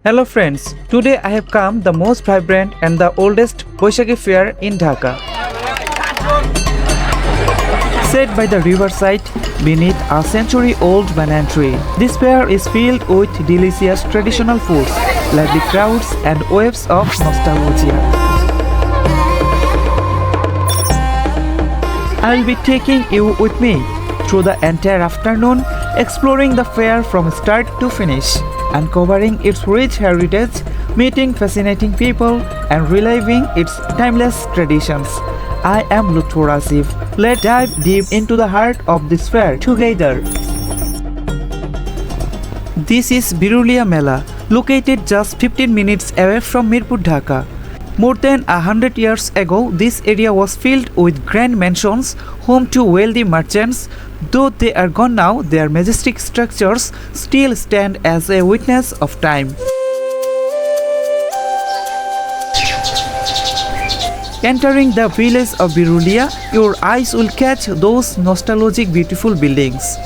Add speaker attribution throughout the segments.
Speaker 1: Hello friends, today I have come the most vibrant and the oldest Boishakhi fair in Dhaka. Set by the riverside beneath a century-old banana tree, this fair is filled with delicious traditional foods, lively crowds and waves of nostalgia. I will be taking you with me through the entire afternoon, exploring the fair from start to finish, uncovering its rich heritage, meeting fascinating people, and reliving its timeless traditions. I am Lutfur Asif. Let's dive deep into the heart of this fair together. This is Birulia Mela, located just 15 minutes away from Mirpur, Dhaka. More than 100 years ago, this area was filled with grand mansions, home to wealthy merchants. Though they are gone now, their majestic structures still stand as a witness of time. Entering the village of Birulia, your eyes will catch those nostalgic beautiful buildings.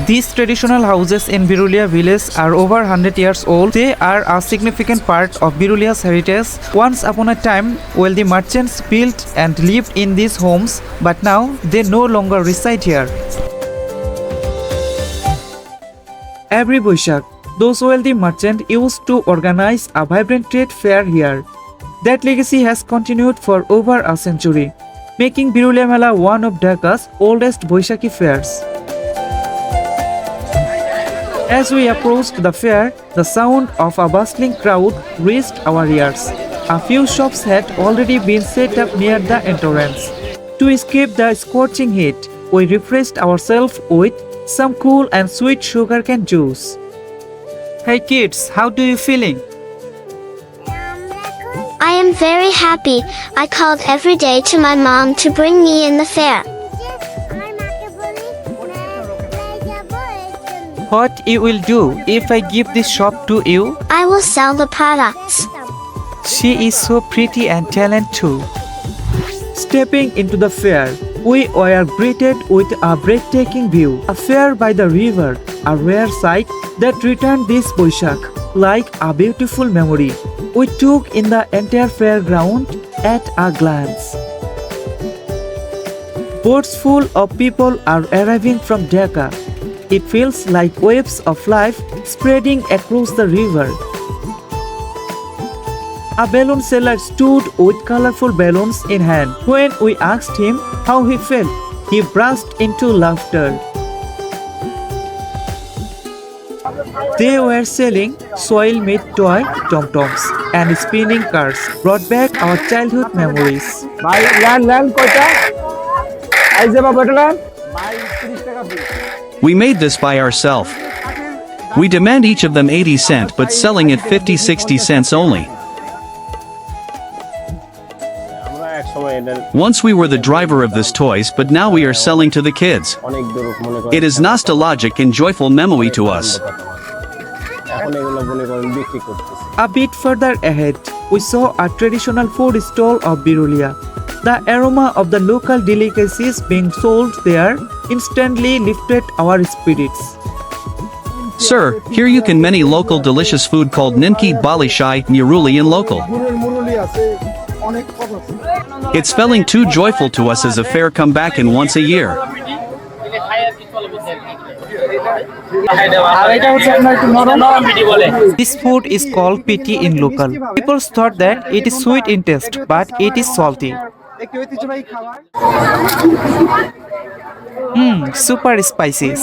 Speaker 1: These traditional houses in Birulia village are over 100 years old. They are a significant part of Birulia's heritage. Once upon a time, wealthy merchants built and lived in these homes, but now they no longer reside here. Every Boishakh, those wealthy merchants used to organize a vibrant trade fair here. That legacy has continued for over a century, making Birulia Mela one of Dhaka's oldest Boishakhi fairs. As we approached the fair, the sound of a bustling crowd reached our ears. A few shops had already been set up near the entrance. To escape the scorching heat, we refreshed ourselves with some cool and sweet sugarcane juice. Hey kids, how do you feeling?
Speaker 2: I am very happy. I called every day to my mom to bring me in the fair.
Speaker 1: What you will do if I give this shop to you?
Speaker 2: I will sell the products.
Speaker 1: She is so pretty and talented too. Stepping into the fair, we were greeted with a breathtaking view. A fair by the river, a rare sight that returned this Boishakh like a beautiful memory. We took in the entire fairground at a glance. Boats full of people are arriving from Dhaka. It feels like waves of life spreading across the river. A balloon seller stood with colorful balloons in hand. When we asked him how he felt, he burst into laughter. They were selling soil-made toy tom-toms and spinning cars, brought back our childhood memories.
Speaker 3: We made this by ourselves. We demand each of them 80 cents but selling it 50-60 cents only. Once we were the driver of this toys, but now we are selling to the kids. It is nostalgic and joyful memory to us.
Speaker 1: A bit further ahead, we saw a traditional food stall of Birulia. The aroma of the local delicacies being sold there instantly lifted our spirits.
Speaker 3: Sir, here you can many local delicious food called Nimki Balishai Muruli in local. It's feeling too joyful to us as a fair come back in once a year.
Speaker 1: This food is called piti in local. People thought that it is sweet in taste, but it is salty. Super spicy.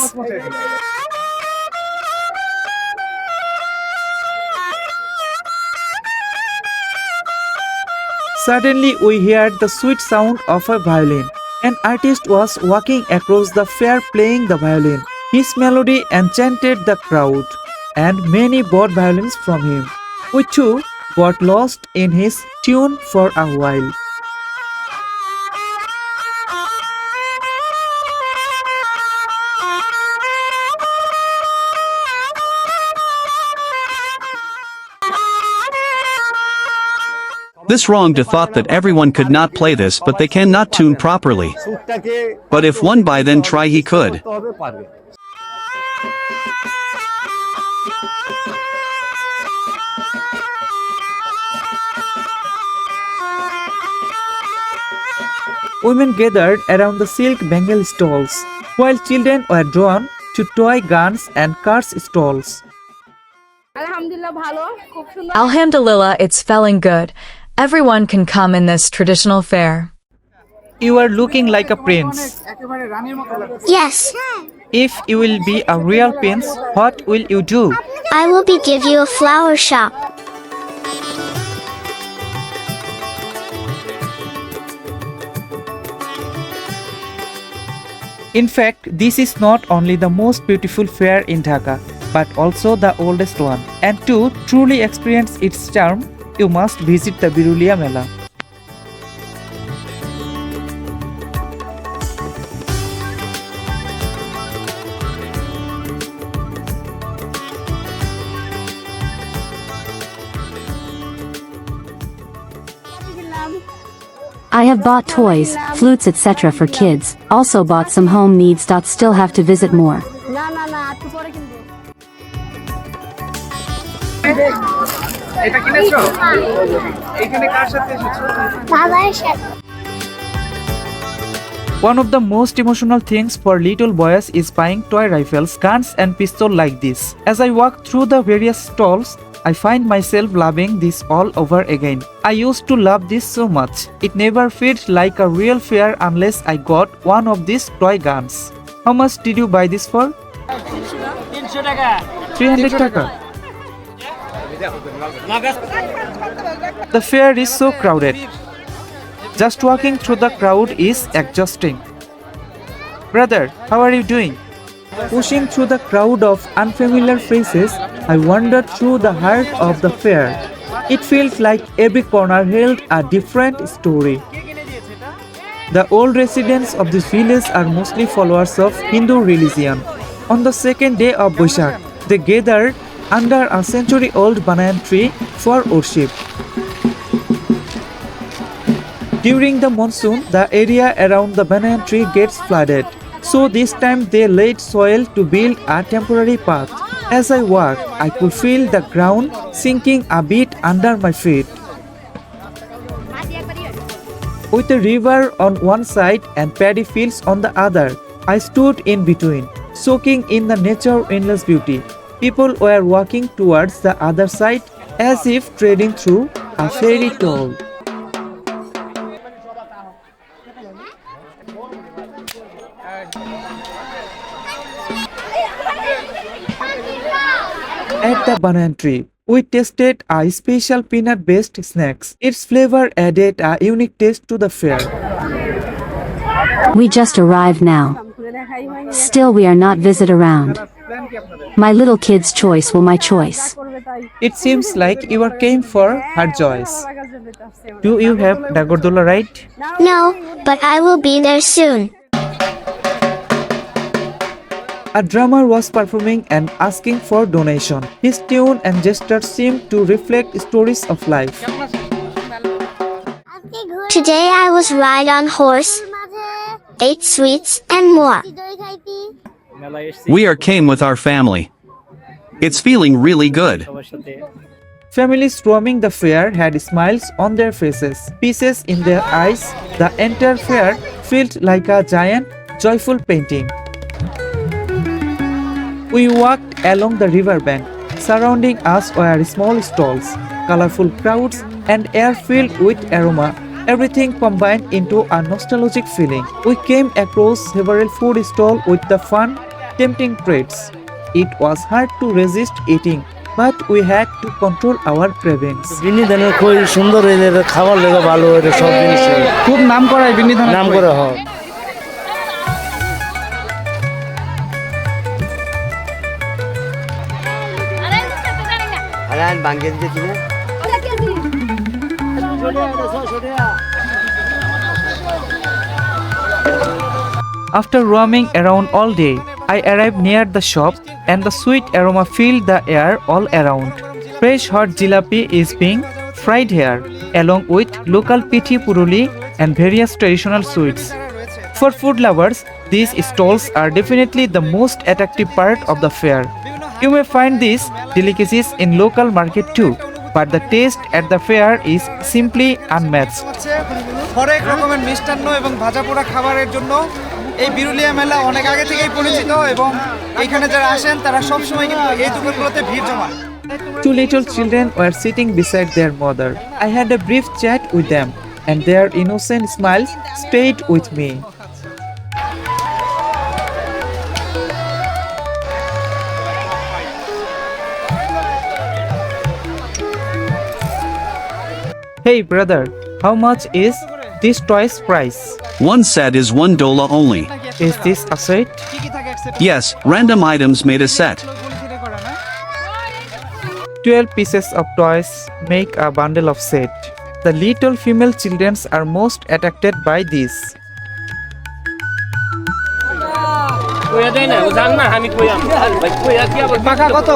Speaker 1: Suddenly we heard the sweet sound of a violin. An artist was walking across the fair playing the violin. His melody enchanted the crowd, and many bought violins from him. We too got lost in his tune for a while.
Speaker 3: This wrong to thought that everyone could not play this, but they cannot tune properly. But if one by then try he could.
Speaker 1: Women gathered around the silk Bengali stalls, while children were drawn to toy guns and cars stalls.
Speaker 4: Alhamdulillah, it's feeling good. Everyone can come in this traditional fair.
Speaker 1: You are looking like a prince.
Speaker 2: Yes,
Speaker 1: If you will be a real prince, what will you do?
Speaker 2: I will be give you a flower shop.
Speaker 1: In fact, this is not only the most beautiful fair in Dhaka, but also the oldest one. And to truly experience its charm, you must visit the Birulia Mela.
Speaker 5: I have bought toys, flutes etc. for kids, also bought some home needs. Still have to visit more.
Speaker 1: One of the most emotional things for little boys is buying toy rifles, guns and pistols like this. As I walk through the various stalls, I find myself loving this all over again. I used to love this so much. It never felt like a real fair unless I got one of these toy guns. How much did you buy this for? 300 taka. The fair is so crowded. Just walking through the crowd is exhausting. Brother, how are you doing? Pushing through the crowd of unfamiliar faces, I wandered through the heart of the fair. It felt like every corner held a different story. The old residents of this village are mostly followers of Hindu religion. On the second day of Boishakh, they gathered under a century-old banyan tree for worship. During the monsoon, the area around the banyan tree gets flooded. So this time they laid soil to build a temporary path. As I walked, I could feel the ground sinking a bit under my feet. With a river on one side and paddy fields on the other, I stood in between, soaking in the nature's endless beauty. People were walking towards the other side as if trading through a fairy tale. At the banana tree, we tasted a special peanut-based snacks. Its flavor added a unique taste to the fair.
Speaker 5: We just arrived now. Still we are not visit around. My little kid's choice will my choice.
Speaker 1: It seems like you are came for her choice. Do you have Nagordola, right?
Speaker 2: No, but I will be there soon.
Speaker 1: A drummer was performing and asking for donation. His tune and gestures seemed to reflect stories of life.
Speaker 2: Today I was ride on horse, ate sweets and more.
Speaker 3: We came with our family. It's feeling really good.
Speaker 1: Families roaming the fair had smiles on their faces, pieces in their eyes. The entire fair felt like a giant, joyful painting. We walked along the riverbank. Surrounding us were small stalls, colorful crowds, and air filled with aroma. Everything combined into a nostalgic feeling. We came across several food stalls with the fun, tempting treats. It was hard to resist eating, but we had to control our cravings.
Speaker 6: বিনিধানের খুব সুন্দর হয়েছে, এটা খাবার লেগে ভালো, এটা সব জিনিস
Speaker 1: খুব নাম করা বিনিধান
Speaker 6: নাম করে হয়।
Speaker 1: After roaming around all day, I arrived near the shop and the sweet aroma filled the air all around. Fresh hot jalebi is being fried here, along with local pithi puruli and various traditional sweets. For food lovers, these stalls are definitely the most attractive part of the fair. You may find these delicacies in local market too, but the taste at the fair is simply unmatched.
Speaker 7: হরেক রকমের মিষ্টান্ন এবং ভাজা পোড়া খাবারের জন্য এই বিরুলিয়া মেলা অনেক আগে থেকেই পরিচিত এবং এখানে যারা আসেন তারা সব সময় কিন্তু এই দোকানগুলোতে ভিড় জমান।
Speaker 1: Two little children were sitting beside their mother. I had a brief chat with them, and their innocent smiles stayed with me. Hey brother, how much is this toy's price?
Speaker 3: One set is $1 only.
Speaker 1: Is this a set?
Speaker 3: Yes, random items made a set.
Speaker 1: 12 pieces of toys make a bundle of set. The little female children are most attracted by this.
Speaker 7: পাকা কত?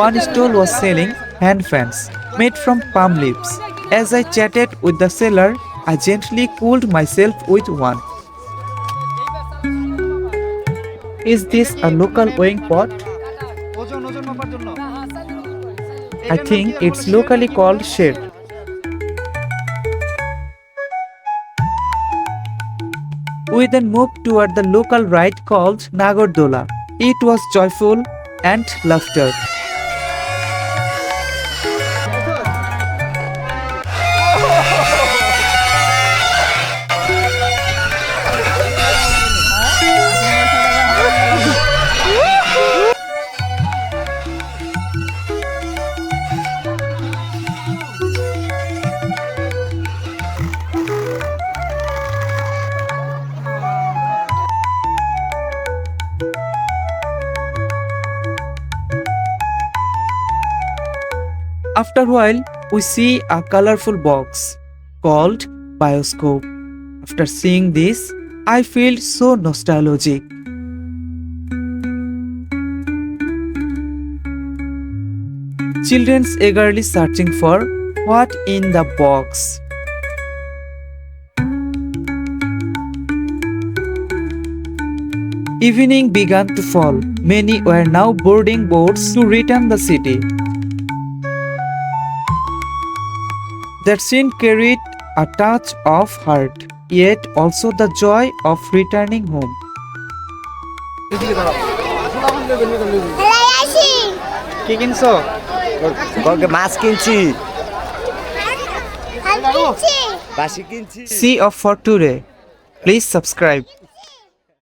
Speaker 1: One stall was selling hand fans made from palm leaves. As I chatted with the seller, I gently cooled myself with one. Is this a local weighing pot?
Speaker 7: ওজন মাপার জন্য।
Speaker 1: I think it's locally called shed. We then moved toward the local ride called Nagordola. It was joyful and laughter. After a while, we see a colorful box called Bioscope. After seeing this, I feel so nostalgic. Children's eagerly searching for what in the box. Evening began to fall. Many were now boarding boats to return the city. That scene carried a touch of hurt, yet also the joy of returning home.
Speaker 7: কি কিনছো?
Speaker 6: মাছ কিনছি, বাসি কিনছি।
Speaker 1: See off for today. Please subscribe.